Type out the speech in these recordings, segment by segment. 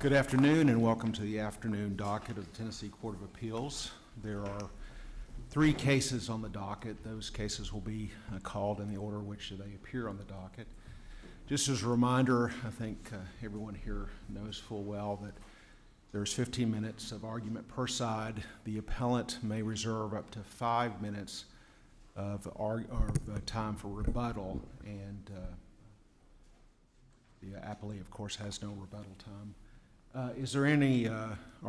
Good afternoon and welcome to the afternoon docket of the Tennessee Court of Appeals. There are 3 cases on the docket. Those cases will be called in the order which they appear on the docket. Just as a reminder, I think everyone here knows full well that there's 15 minutes of argument per side. The appellant may reserve up to 5 minutes of time for rebuttal, and the appellee, of course, has no rebuttal time. Are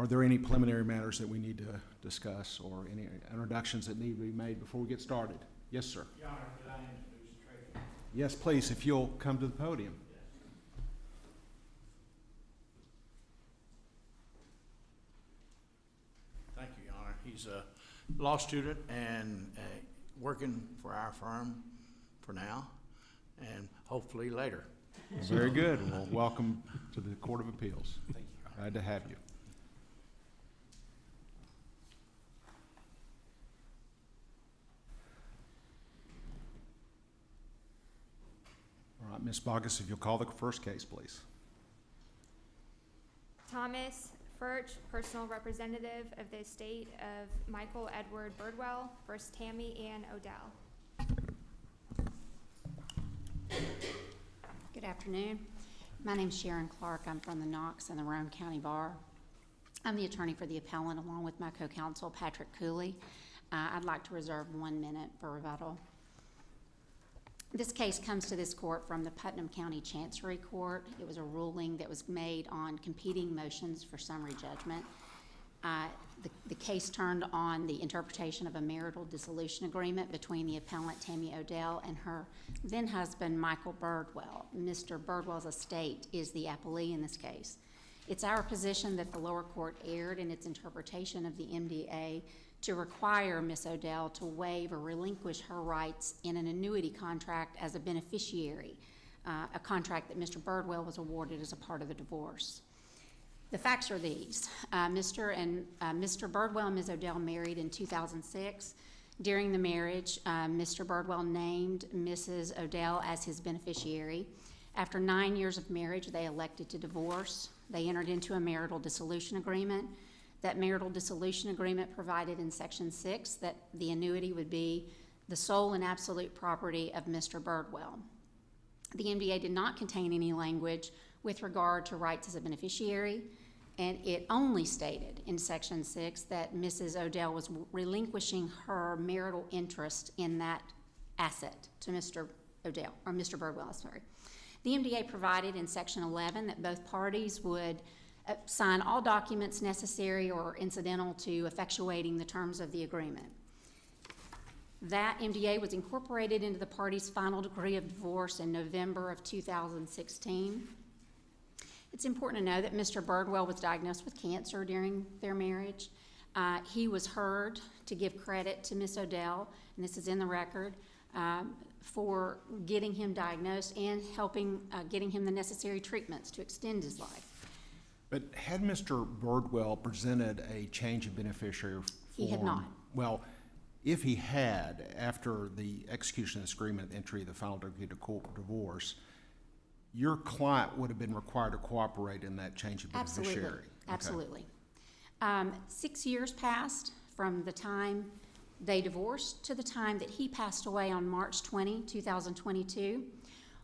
there any preliminary matters that we need to discuss or any introductions that need to be made before we get started? Yes, sir. Your Honor, could I introduce Tracy? Yes, please, if you'll come to the podium. Yes. Thank you, Your Honor. He's a law student and working for our firm for now and hopefully later. Very good. Well, welcome to the Court of Appeals. Thank you, Your Honor. Glad to have you. All right, Ms. Bogus, if you'll call the first case, please. Thomas Furtsch, personal representative of the estate of Michael Edward Birdwell versus Tammy Ann Odell. Good afternoon. My name is Sharon Clark. I'm from the Knox and the Rome County Bar. I'm the attorney for the appellant along with my co-counsel, Patrick Cooley. I'd like to reserve 1 minute for rebuttal. This case comes to this court from the Putnam County Chancery Court. It was a ruling that was made on competing motions for summary judgment. The case turned on the interpretation of a marital dissolution agreement between the appellant Tammy Odell and her then-husband Michael Birdwell. Mr. Birdwell's estate is the appellee in this case. It's our position that the lower court erred in its interpretation of the MDA to require Ms. Odell to waive or relinquish her rights in an annuity contract as a beneficiary, a contract that Mr. Birdwell was awarded as a part of the divorce. The facts are these. Mr. Birdwell and Ms. Odell married in 2006. During the marriage, Mr. Birdwell named Mrs. Odell as his beneficiary. After 9 years of marriage, they elected to divorce. They entered into a marital dissolution agreement. That marital dissolution agreement provided in Section 6 that the annuity would be the sole and absolute property of Mr. Birdwell. The MDA did not contain any language with regard to rights as a beneficiary, and it only stated in Section 6 that Mrs. Odell was relinquishing her marital interest in that asset to Mr. Odell, or Mr. Birdwell, sorry. The MDA provided in Section 11 that both parties would sign all documents necessary or incidental to effectuating the terms of the agreement. That MDA was incorporated into the parties' final decree of divorce in November of 2016. It's important to know that Mr. Birdwell was diagnosed with cancer during their marriage. He was heard to give credit to Ms. Odell, and this is in the record, for getting him diagnosed and helping getting him the necessary treatments to extend his life. But had Mr. Birdwell presented a change of beneficiary form? He had not. Well, if he had, after the execution of this agreement, entry of the final decree to divorce, your client would have been required to cooperate in that change of beneficiary. Absolutely. Okay. 6 years passed from the time they divorced to the time that he passed away on March 20, 2022.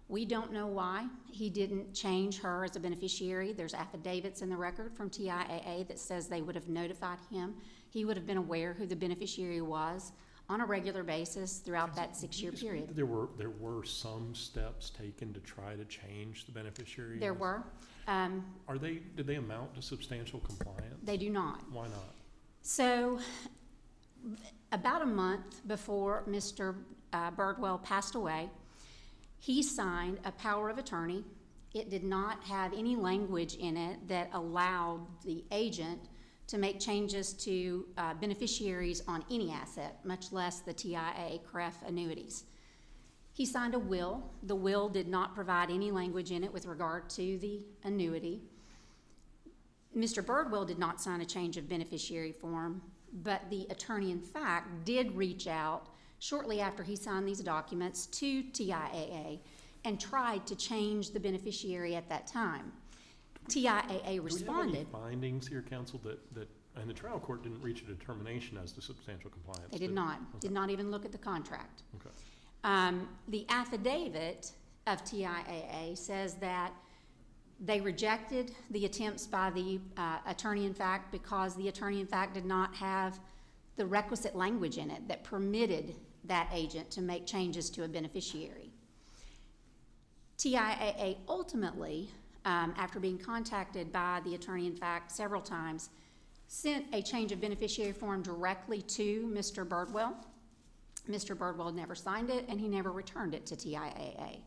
We don't know why he didn't change her as a beneficiary. There's affidavits in the record from TIAA that says they would have notified him. He would have been aware who the beneficiary was on a regular basis throughout that 6-year period. There were some steps taken to try to change the beneficiary? There were. Did they amount to substantial compliance? They do not. Why not? So, about a month before Mr. Birdwell passed away, he signed a power of attorney. It did not have any language in it that allowed the agent to make changes to beneficiaries on any asset, much less the TIAA CREF annuities. He signed a will. The will did not provide any language in it with regard to the annuity. Mr. Birdwell did not sign a change of beneficiary form, but the attorney, in fact, did reach out shortly after he signed these documents to TIAA and tried to change the beneficiary at that time. TIAA responded. Do we have any findings here, counsel, that, and the trial court didn't reach a determination as to substantial compliance? They did not even look at the contract. Okay. The affidavit of TIAA says that they rejected the attempts by the attorney-in-fact because the attorney-in-fact did not have the requisite language in it that permitted that agent to make changes to a beneficiary. TIAA ultimately, after being contacted by the attorney-in-fact several times, sent a change of beneficiary form directly to Mr. Birdwell. Mr. Birdwell never signed it, and he never returned it to TIAA.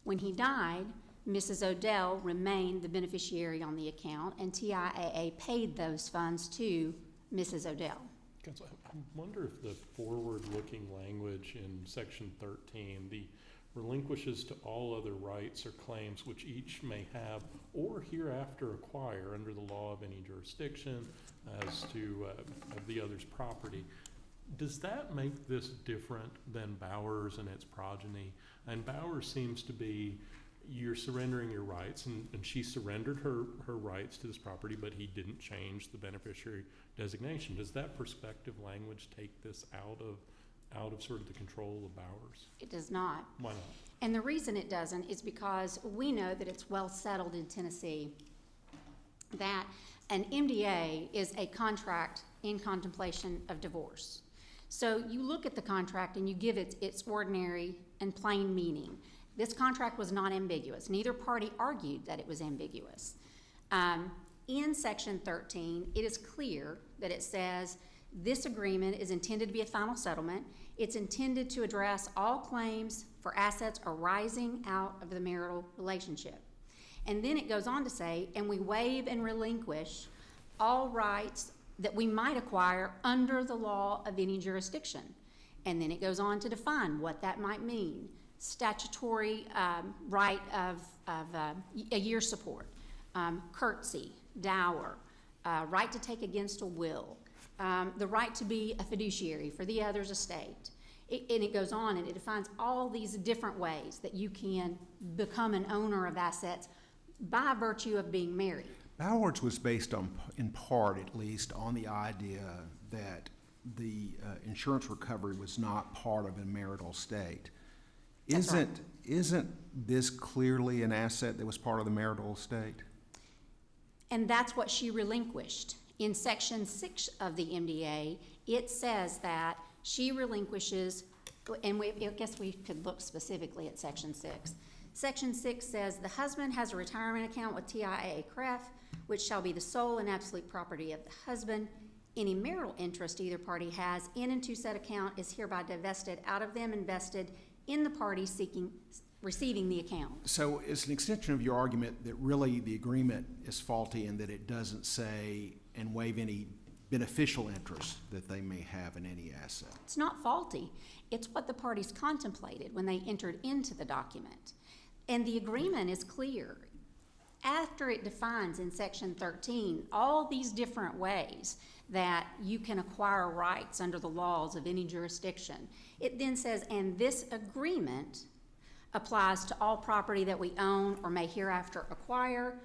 When he died, Mrs. Odell remained the beneficiary on the account, and TIAA paid those funds to Mrs. Odell. Counsel, I wonder if the forward-looking language in Section 13, the relinquishes to all other rights or claims which each may have or hereafter acquire under the law of any jurisdiction as to of the other's property. Does that make this different than Bowers and its progeny? And Bowers seems to be, you're surrendering your rights, and she surrendered her rights to this property, but he didn't change the beneficiary designation. Does that prospective language take this out of sort of the control of Bowers? It does not. Why not? And the reason it doesn't is because we know that it's well settled in Tennessee that an MDA is a contract in contemplation of divorce. So you look at the contract and you give it its ordinary and plain meaning. This contract was not ambiguous. Neither party argued that it was ambiguous. In Section 13, it is clear that it says this agreement is intended to be a final settlement. It's intended to address all claims for assets arising out of the marital relationship. And then it goes on to say, and we waive and relinquish all rights that we might acquire under the law of any jurisdiction. And then it goes on to define what that might mean. Statutory right of a year support, curtsy, dower, right to take against a will, the right to be a fiduciary for the other's estate. And it goes on and it defines all these different ways that you can become an owner of assets by virtue of being married. Bowers was based on, in part at least, on the idea that the insurance recovery was not part of a marital estate. That's right. Isn't this clearly an asset that was part of the marital estate? And that's what she relinquished. In Section 6 of the MDA, it says that she relinquishes, and I guess we could look specifically at Section 6. Section 6 says the husband has a retirement account with TIAA CREF, which shall be the sole and absolute property of the husband. Any marital interest either party has in and to said account is hereby divested out of them and vested in the party receiving the account. So it's an extension of your argument that really the agreement is faulty and that it doesn't say and waive any beneficial interest that they may have in any asset. It's not faulty. It's what the parties contemplated when they entered into the document. And the agreement is clear. After it defines in Section 13 all these different ways that you can acquire rights under the laws of any jurisdiction, it then says, and this agreement applies to all property that we own or may hereafter acquire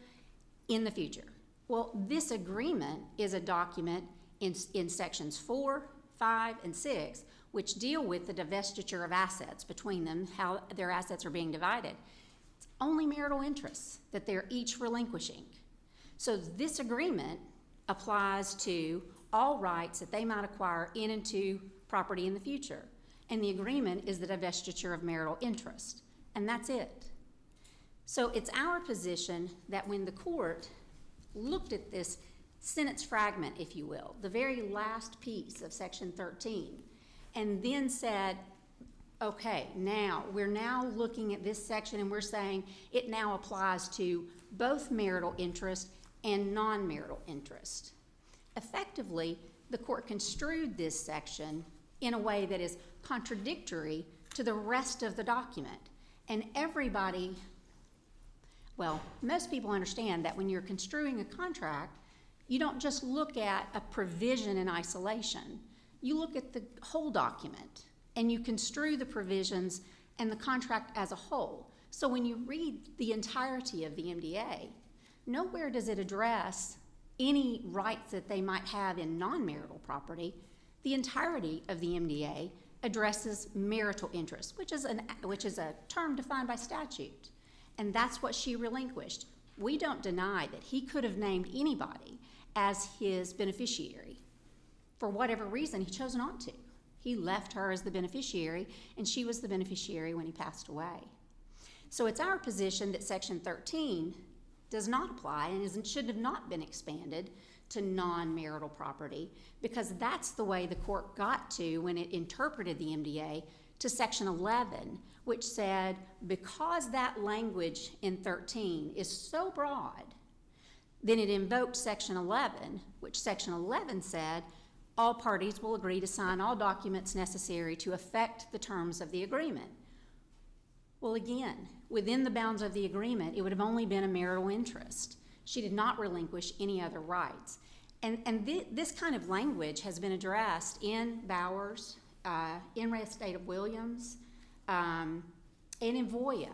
in the future. Well, this agreement is a document in Sections 4, 5, and 6, which deal with the divestiture of assets between them, how their assets are being divided. It's only marital interests that they're each relinquishing. So this agreement applies to all rights that they might acquire in and to property in the future. And the agreement is the divestiture of marital interest. And that's it. So it's our position that when the court looked at this sentence fragment, if you will, the very last piece of Section 13, and then said, okay, now we're looking at this section and we're saying it now applies to both marital interest and non-marital interest. Effectively, the court construed this section in a way that is contradictory to the rest of the document. And everybody, well, most people understand that when you're construing a contract, you don't just look at a provision in isolation. You look at the whole document and you construe the provisions and the contract as a whole. So when you read the entirety of the MDA, Nowhere does it address any rights that they might have in non-marital property. The entirety of the MDA addresses marital interest, which is a term defined by statute. And that's what she relinquished. We don't deny that he could have named anybody as his beneficiary. For whatever reason, he chose not to. He left her as the beneficiary, and she was the beneficiary when he passed away. So it's our position that Section 13 does not apply and should have not been expanded to non-marital property, because that's the way the court got to when it interpreted the MDA to Section 11, which said because that language in 13 is so broad, then it invoked Section 11, which Section 11 said all parties will agree to sign all documents necessary to effect the terms of the agreement. Well, again, within the bounds of the agreement, it would have only been a marital interest. She did not relinquish any other rights. This kind of language has been addressed in Bowers, in Re Estate of Williams, and in Voya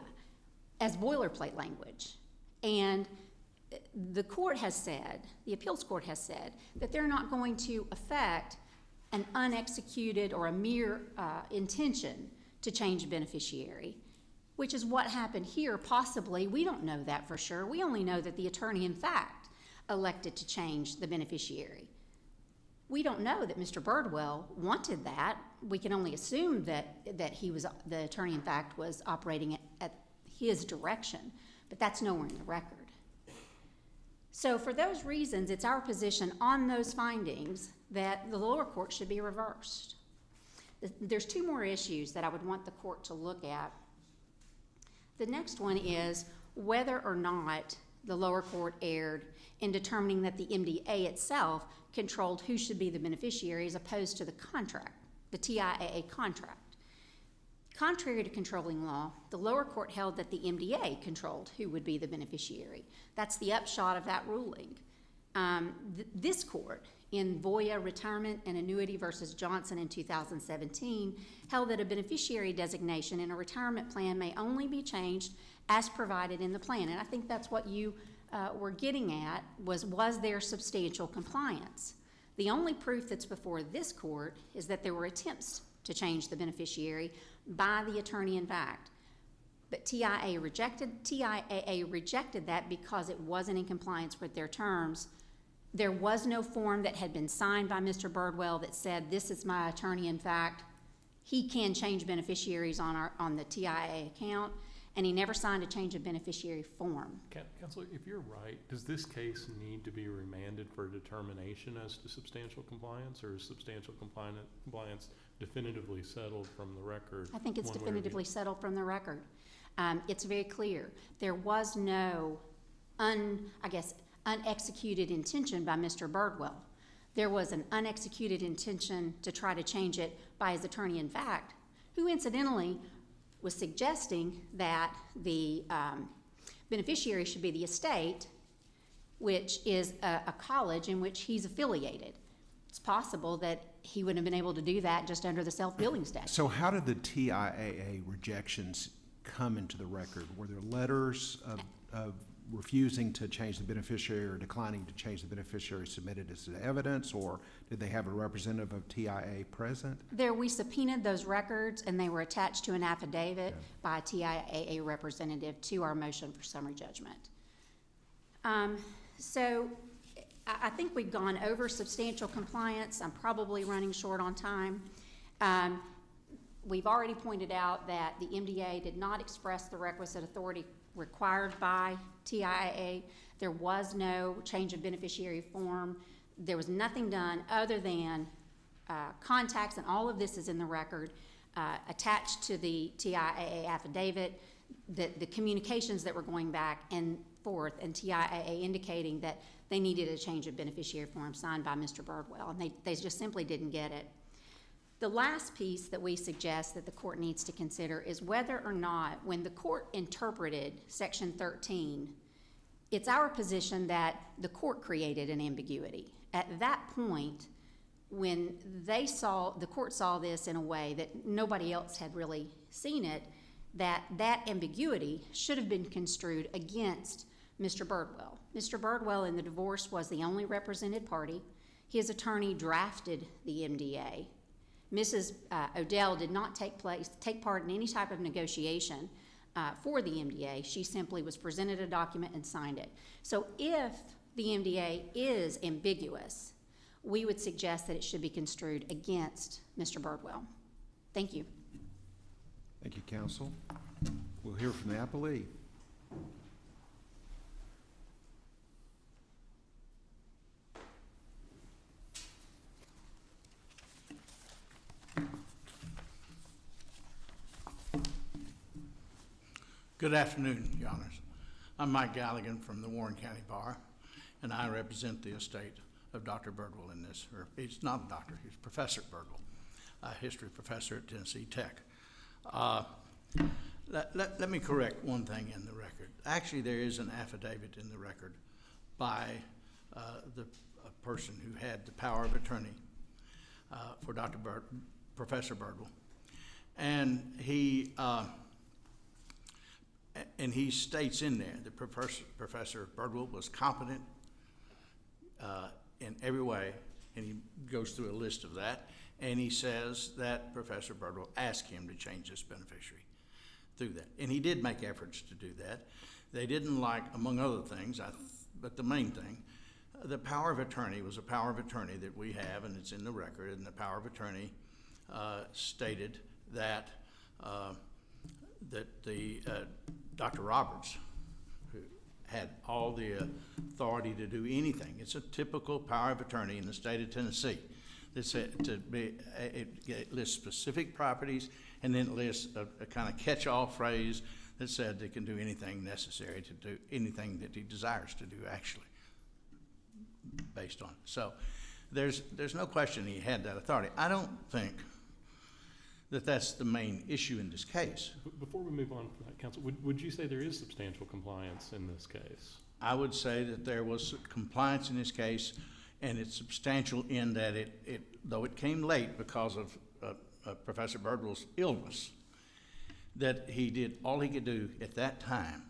as boilerplate language. And the court has said, the appeals court has said, that they're not going to affect an unexecuted or a mere intention to change beneficiary, which is what happened here, possibly. We don't know that for sure. We only know that the attorney, in fact, elected to change the beneficiary. We don't know that Mr. Birdwell wanted that. We can only assume that the attorney, in fact, was operating at his direction, but that's nowhere in the record. So for those reasons, it's our position on those findings that the lower court should be reversed. There's two more issues that I would want the court to look at. The next one is whether or not the lower court erred in determining that the MDA itself controlled who should be the beneficiary as opposed to the contract, the TIAA contract. Contrary to controlling law, the lower court held that the MDA controlled who would be the beneficiary. That's the upshot of that ruling. This court, in Voya Retirement and Annuity versus Johnson in 2017, held that a beneficiary designation in a retirement plan may only be changed as provided in the plan. And I think that's what you were getting at, was there substantial compliance? The only proof that's before this court is that there were attempts to change the beneficiary by the attorney in fact. But TIAA rejected that because it wasn't in compliance with their terms. There was no form that had been signed by Mr. Birdwell that said, this is my attorney in fact. He can change beneficiaries on the TIAA account, and he never signed a change of beneficiary form. Counselor, if you're right, does this case need to be remanded for determination as to substantial compliance, or is substantial compliance definitively settled from the record? I think it's definitively settled from the record. It's very clear. There was no, unexecuted intention by Mr. Birdwell. There was an unexecuted intention to try to change it by his attorney in fact, who incidentally was suggesting that the beneficiary should be the estate, which is a college in which he's affiliated. It's possible that he wouldn't have been able to do that just under the self-billing statute. So how did the TIAA rejections come into the record? Were there letters of refusing to change the beneficiary or declining to change the beneficiary submitted as evidence, or did they have a representative of TIAA present? We subpoenaed those records, and they were attached to an affidavit by a TIAA representative to our motion for summary judgment. So I think we've gone over substantial compliance. I'm probably running short on time. We've already pointed out that the MDA did not express the requisite authority required by TIAA. There was no change of beneficiary form. There was nothing done other than contacts, and all of this is in the record, attached to the TIAA affidavit, the communications that were going back and forth, and TIAA indicating that they needed a change of beneficiary form signed by Mr. Birdwell, and they just simply didn't get it. The last piece that we suggest that the court needs to consider is whether or not, when the court interpreted Section 13, it's our position that the court created an ambiguity. At that point, when the court saw this in a way that nobody else had really seen it, that ambiguity should have been construed against Mr. Birdwell. Mr. Birdwell in the divorce was the only represented party. His attorney drafted the MDA. Mrs. Odell did not take part in any type of negotiation for the MDA. She simply was presented a document and signed it. So if the MDA is ambiguous, we would suggest that it should be construed against Mr. Birdwell. Thank you. Thank you, counsel. We'll hear from the appellee. Good afternoon, Your Honors. I'm Mike Galligan from the Warren County Bar, and I represent the estate of Dr. Birdwell in this. Or he's not a doctor, he's Professor Birdwell, a history professor at Tennessee Tech. Let me correct one thing in the record. Actually, there is an affidavit in the record by the person who had the power of attorney for Professor Birdwell. And he states in there that Professor Birdwell was competent in every way, and he goes through a list of that, and he says that Professor Birdwell asked him to change this beneficiary through that. And he did make efforts to do that. They didn't like, among other things, but the main thing, the power of attorney was a power of attorney that we have, and it's in the record, and the power of attorney stated that Dr. Roberts, who had all the authority to do anything. It's a typical power of attorney in the state of Tennessee. It lists specific properties, and then it lists a kind of catch-all phrase that said they can do anything necessary to do anything that he desires to do, actually, based on it. So there's no question he had that authority. I don't think that that's the main issue in this case. Before we move on from that, counsel, would you say there is substantial compliance in this case? I would say that there was compliance in this case, and it's substantial in that though it came late because of Professor Birdwell's illness, that he did all he could do at that time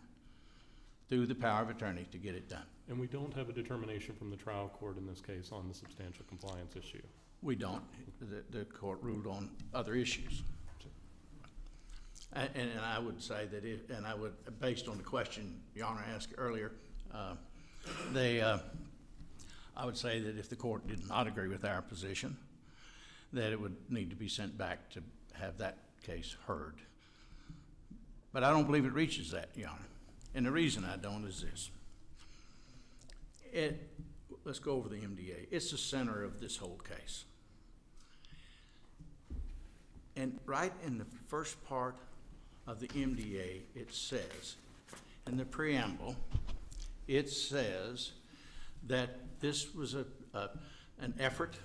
through the power of attorney to get it done. And we don't have a determination from the trial court in this case on the substantial compliance issue? We don't. The court ruled on other issues. And I would say that based on the question Your Honor asked earlier, I would say that if the court did not agree with our position, that it would need to be sent back to have that case heard. But I don't believe it reaches that, Your Honor. And the reason I don't is this. Let's go over the MDA. It's the center of this whole case. And right in the first part of the MDA, it says, in the preamble, it says that this was an effort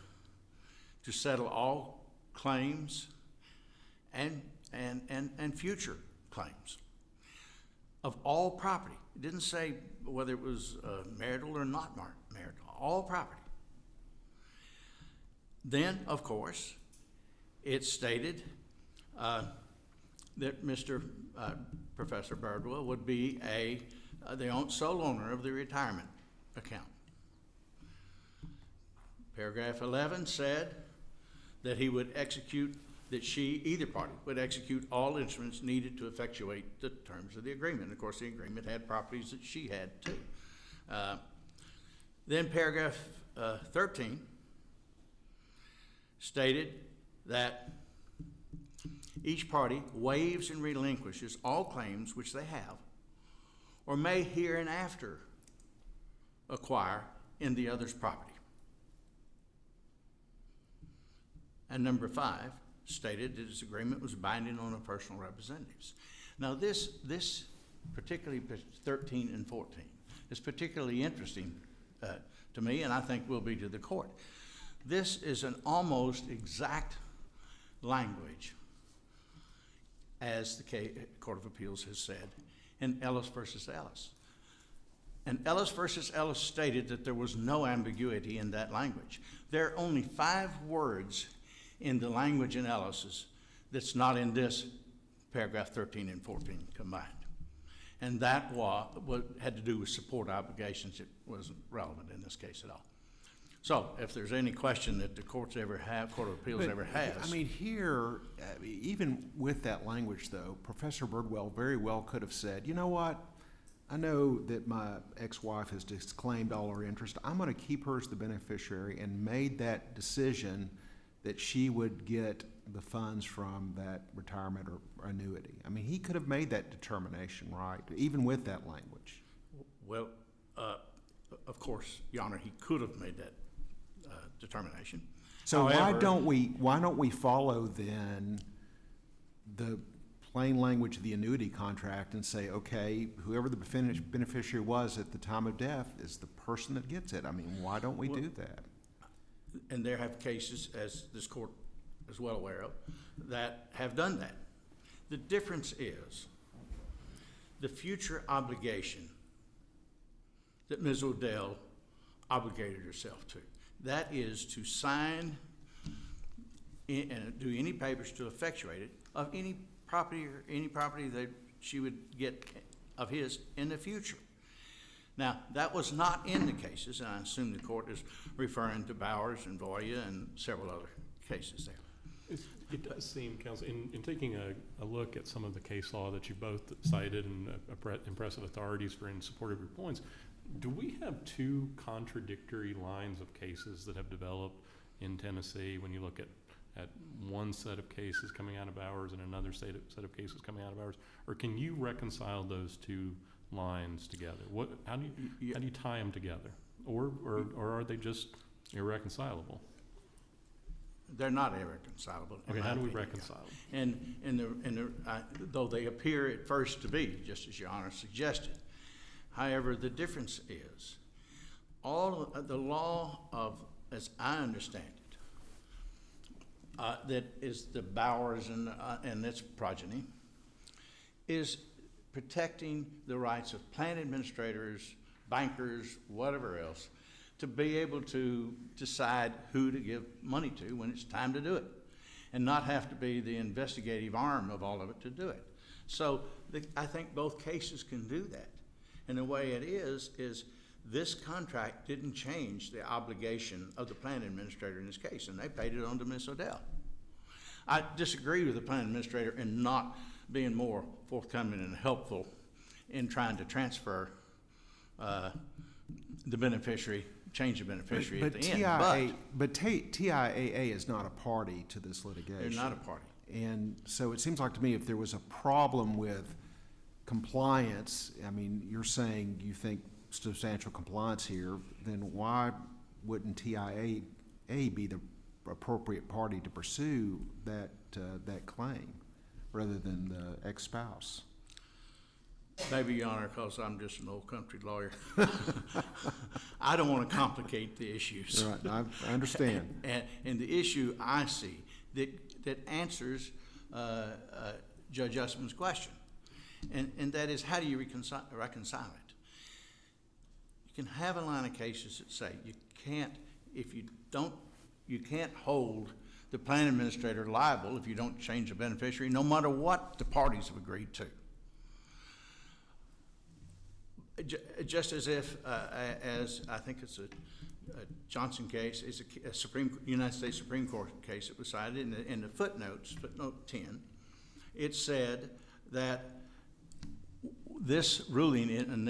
to settle all claims and future claims of all property. It didn't say whether it was marital or not marital, all property. Then, of course, it stated that Professor Birdwell would be the sole owner of the retirement account. Paragraph 11 said that he would execute, either party would execute all instruments needed to effectuate the terms of the agreement. Of course, the agreement had properties that she had too. Then paragraph 13 stated that each party waives and relinquishes all claims which they have or may hereinafter acquire in the other's property. And number 5 stated that his agreement was binding on the personal representatives. Now this particularly 13 and 14 is particularly interesting to me, and I think will be to the court. This is an almost exact language, as the Court of Appeals has said, in Ellis versus Ellis. And Ellis versus Ellis stated that there was no ambiguity in that language. There are only 5 words in the language in Ellis's that's not in this paragraph 13 and 14 combined. And that had to do with support obligations. It wasn't relevant in this case at all. So if there's any question that the Court of Appeals ever has. I mean, here, even with that language, though, Professor Birdwell very well could have said, you know what? I know that my ex-wife has disclaimed all her interest. I'm going to keep her as the beneficiary, and made that decision that she would get the funds from that retirement or annuity. I mean, he could have made that determination, right, even with that language. Well, of course, Your Honor, he could have made that determination. So However, why don't we follow then the plain language of the annuity contract and say, okay, whoever the beneficiary was at the time of death is the person that gets it? I mean, why don't we do that? And there have cases, as this Court is well aware of, that have done that. The difference is the future obligation that Ms. Odell obligated herself to. That is to sign and do any papers to effectuate it of any property that she would get of his in the future. Now, that was not in the cases, and I assume the Court is referring to Bowers and Voya and several other cases there. It does seem, Counsel, in taking a look at some of the case law that you both cited and impressive authorities for in support of your points, do we have two contradictory lines of cases that have developed in Tennessee when you look at one set of cases coming out of Bowers and another set of cases coming out of Bowers? Or can you reconcile those two lines together? How do you tie them together? Or are they just irreconcilable? They're not irreconcilable. Okay, how do we reconcile them? And though they appear at first to be, just as Your Honor suggested, however, the difference is all of the law of, as I understand it, that is the Bowers and its progeny, is protecting the rights of plan administrators, bankers, whatever else, to be able to decide who to give money to when it's time to do it, and not have to be the investigative arm of all of it to do it. So I think both cases can do that. And the way it is this contract didn't change the obligation of the plan administrator in this case, and they paid it on to Ms. Odell. I disagree with the plan administrator in not being more forthcoming and helpful in trying to transfer the beneficiary, change the beneficiary at the end. But TIAA is not a party to this litigation. They're not a party. And so it seems like to me if there was a problem with compliance, I mean, you're saying you think substantial compliance here, then why wouldn't TIAA be the appropriate party to pursue that claim rather than the ex-spouse? Maybe, Your Honor, because I'm just an old country lawyer. I don't want to complicate the issues. Right, I understand. And the issue I see that answers Judge Usman's question, and that is, how do you reconcile it? You can have a line of cases that say you can't hold the plan administrator liable if you don't change the beneficiary, no matter what the parties have agreed to. Just as if, as I think it's a Johnson case, it's a United States Supreme Court case that was cited in the footnotes, footnote 10, it said that this ruling, and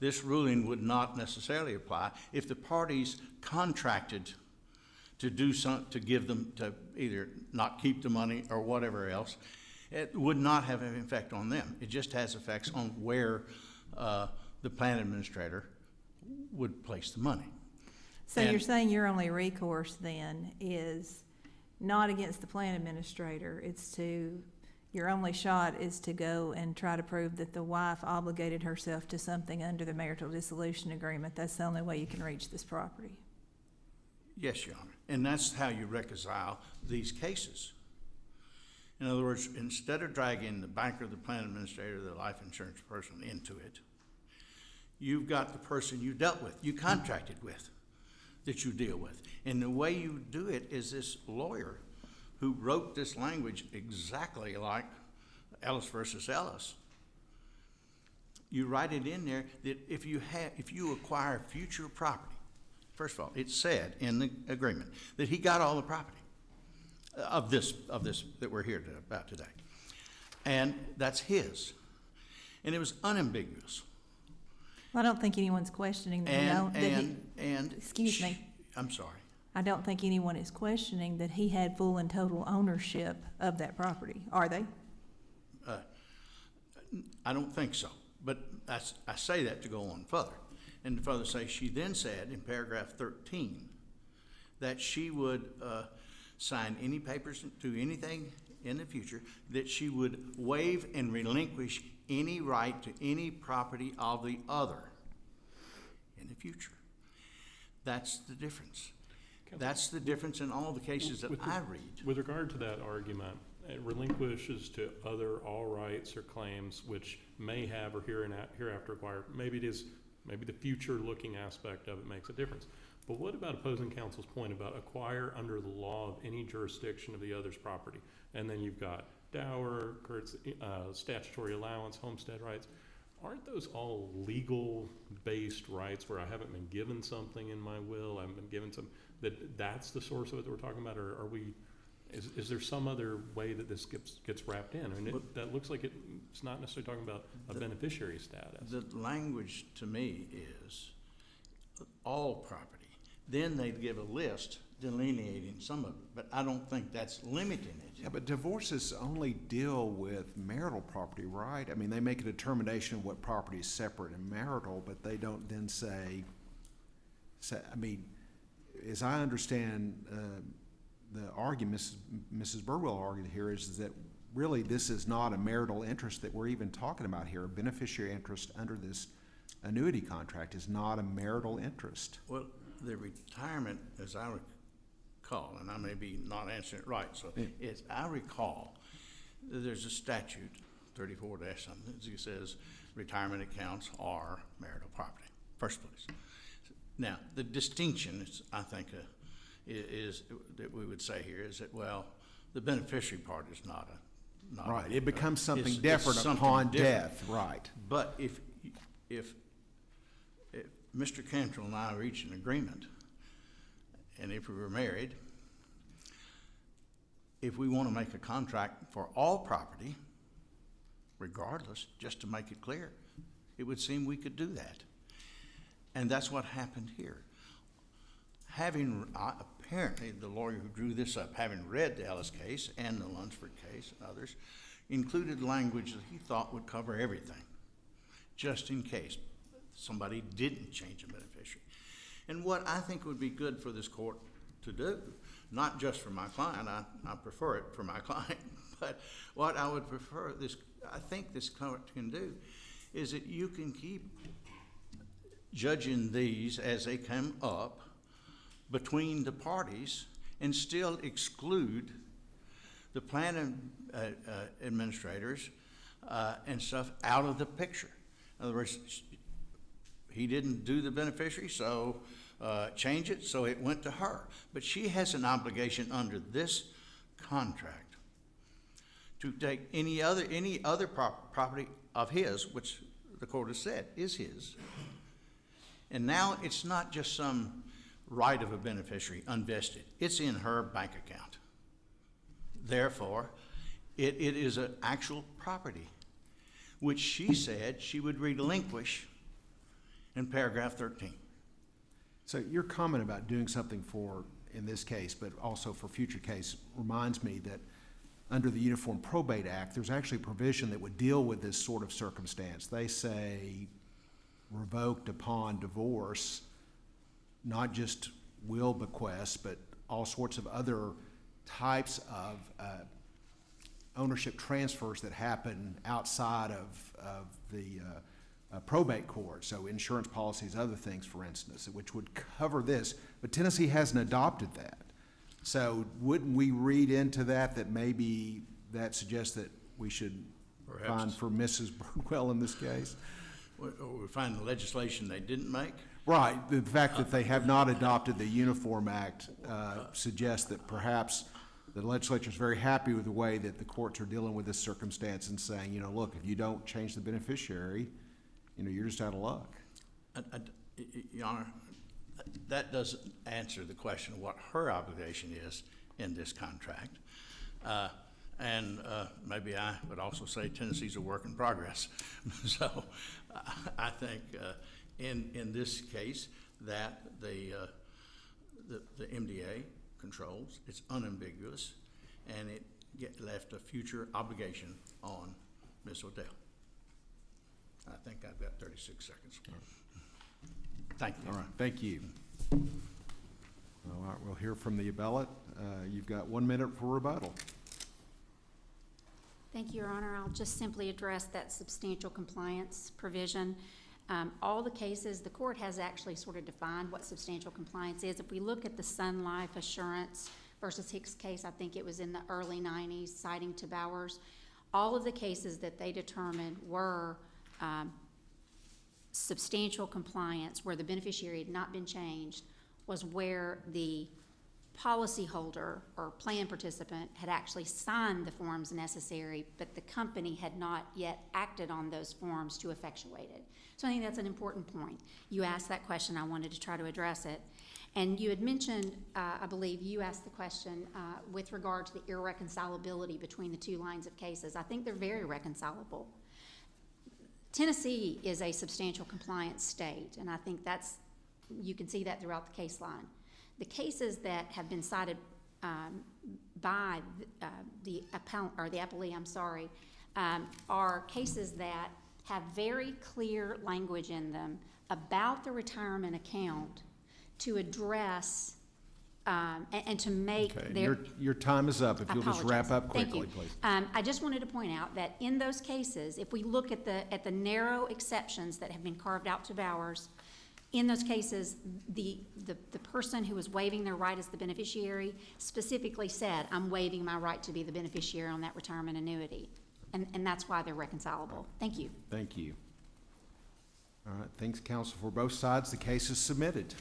this ruling would not necessarily apply if the parties contracted to do something, to give them, to either not keep the money or whatever else. It would not have an effect on them. It just has effects on where the plan administrator would place the money. So you're saying your only recourse then is not against the plan administrator, your only shot is to go and try to prove that the wife obligated herself to something under the marital dissolution agreement. That's the only way you can reach this property. Yes, Your Honor, and that's how you reconcile these cases. In other words, instead of dragging the banker, the plan administrator, the life insurance person into it, you've got the person you dealt with, you contracted with, that you deal with. And the way you do it is this lawyer who wrote this language exactly like Ellis versus Ellis you write it in there that if you acquire future property, first of all, it said in the agreement that he got all the property of this that we're here about today. And that's his. And it was unambiguous. Well, I don't think anyone's questioning that excuse me. I'm sorry. I don't think anyone is questioning that he had full and total ownership of that property, are they? I don't think so, but I say that to go on further. And to further say, she then said in paragraph 13 that she would sign any papers to anything in the future, that she would waive and relinquish any right to any property of the other in the future. That's the difference. That's the difference in all the cases that I read. With regard to that argument, it relinquishes to other all rights or claims which may have or hereafter acquire. Maybe the future-looking aspect of it makes a difference. But what about opposing counsel's point about acquire under the law of any jurisdiction of the other's property? And then you've got dower, statutory allowance, homestead rights. Aren't those all legal-based rights where I haven't been given something in my will, I haven't been given some, that's the source of it that we're talking about, or are we, is there some other way that this gets wrapped in? I mean, that looks like it's not necessarily talking about a beneficiary status. The language to me is all property. Then they'd give a list delineating some of it, but I don't think that's limiting it. Yeah, but divorces only deal with marital property, right? I mean, they make a determination of what property is separate and marital, but they don't then say, I mean, as I understand the argument Mrs. Birdwell argued here is that really this is not a marital interest that we're even talking about here. A beneficiary interest under this annuity contract is not a marital interest. Well, the retirement, as I recall, and I may be not answering it right, so as I recall, there's a statute, 34-something, that says retirement accounts are marital property, first place. Now, the distinction is, I think, is that we would say here is that, well, the beneficiary part is not right. It becomes something it's different something upon different. death, right? But if Mr. Cantrell and I reached an agreement, and if we were married, if we want to make a contract for all property, regardless, just to make it clear, it would seem we could do that. And that's what happened here. Apparently, the lawyer who drew this up, having read the Ellis case and the Lunsford case and others, included language that he thought would cover everything, just in case somebody didn't change a beneficiary. And what I think would be good for this court to do, not just for my client, I prefer it for my client, but what I would prefer I think this court can do is that you can keep judging these as they come up between the parties and still exclude the plan administrators and stuff out of the picture. In other words, he didn't do the beneficiary, so change it, so it went to her. But she has an obligation under this contract to take any other property of his, which the court has said is his. And now it's not just some right of a beneficiary unvested. It's in her bank account. Therefore, it is an actual property, which she said she would relinquish in paragraph 13. So your comment about doing something for, in this case, but also for future case, reminds me that under the Uniform Probate Act, there's actually a provision that would deal with this sort of circumstance. They say revoked upon divorce, not just will bequests, but all sorts of other types of ownership transfers that happen outside of the probate court. So insurance policies, other things, for instance, which would cover this. But Tennessee hasn't adopted that. So wouldn't we read into that maybe that suggests that we should find for Mrs. Birdwell in this case? Or we find the legislation they didn't make? Right. The fact that they have not adopted the Uniform Act suggests that perhaps the legislature is very happy with the way that the courts are dealing with this circumstance and saying, look, if you don't change the beneficiary, you know, you're just out of luck. Your Honor, that doesn't answer the question of what her obligation is in this contract. And maybe I would also say Tennessee's a work in progress. So I think in this case that the MDA controls, it's unambiguous, and it left a future obligation on Ms. Odell. I think I've got 36 seconds. Thank you. All right, thank you. All right, we'll hear from the appellant. You've got 1 minute for rebuttal. Thank you, Your Honor. I'll just simply address that substantial compliance provision. All the cases, the court has actually sort of defined what substantial compliance is. If we look at the Sun Life Assurance versus Hicks case, I think it was in the early 90s, citing to Bowers, all of the cases that they determined were substantial compliance, where the beneficiary had not been changed, was where the policyholder or plan participant had actually signed the forms necessary, but the company had not yet acted on those forms to effectuate it. So I think that's an important point. You asked that question, I wanted to try to address it. And you had mentioned, I believe you asked the question with regard to the irreconcilability between the two lines of cases. I think they're very reconcilable. Tennessee is a substantial compliance state, and I think that's, you can see that throughout the case line. The cases that have been cited by the appellant, or the appellee, I'm sorry, are cases that have very clear language in them about the retirement account to address and to make Okay, their... your time is up. If I you'll just wrap apologize. up Thank quickly, you. please. I just wanted to point out that in those cases, if we look at the narrow exceptions that have been carved out to Bowers, in those cases, the person who was waiving their right as the beneficiary specifically said, I'm waiving my right to be the beneficiary on that retirement annuity. And that's why they're reconcilable. Thank you. Thank you. All right, thanks, counsel, for both sides. The case is submitted.